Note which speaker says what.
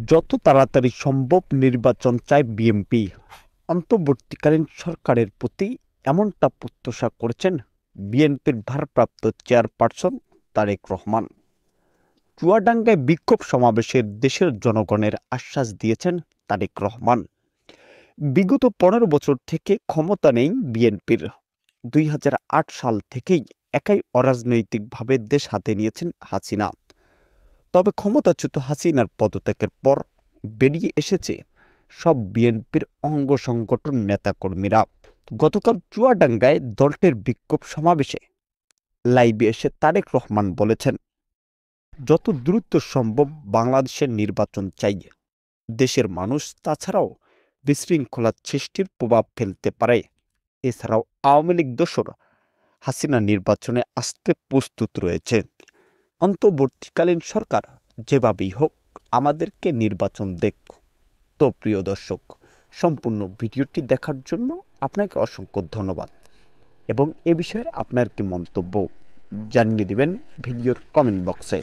Speaker 1: যত তাড়াতাড়ি সম্ভব নির্বাচন চায় বিএনপি। অন্তর্বর্তীকালীন সরকারের প্রতি এমনটা প্রত্যাশা করেছেন বিএনপির ভারপ্রাপ্ত চেয়ারপারসন তারেক রহমান। চুয়াডাঙ্গায় বিক্ষোভ সমাবেশে দেশের জনগণের আশ্বাস দিয়েছেন তারেক রহমান। বিগত ১৫ বছর থেকে ক্ষমতা নেই বিএনপির। ২০০৮ সাল থেকেই একাই অরাজনৈতিকভাবে দেশ হাতে নিয়েছেন হাসিনা। তবে ক্ষমতাচ্যুত হাসিনার পদত্যাগের পর বেরিয়ে এসেছে সব বিএনপির অঙ্গ সংগঠন নেতাকর্মীরা। গতকাল চুয়াডাঙ্গায় দলটির বিক্ষোভ সমাবেশে লাইভে এসে তারেক রহমান বলেছেন, যত দ্রুত সম্ভব বাংলাদেশের নির্বাচন চাই। দেশের মানুষ তাছাড়াও বিশৃঙ্খলা সৃষ্টির প্রভাব ফেলতে পারে। এছাড়াও আওয়ামী লীগ দোসর হাসিনা নির্বাচনে আসতে প্রস্তুত রয়েছে। অন্তর্বর্তীকালীন সরকার যেভাবেই হোক আমাদেরকে নির্বাচন দেখ। তো প্রিয় দর্শক, সম্পূর্ণ ভিডিওটি দেখার জন্য আপনাকে অসংখ্য ধন্যবাদ এবং এ বিষয়ে আপনার কি মন্তব্য জানিয়ে দিবেন ভিডিওর কমেন্ট বক্সে।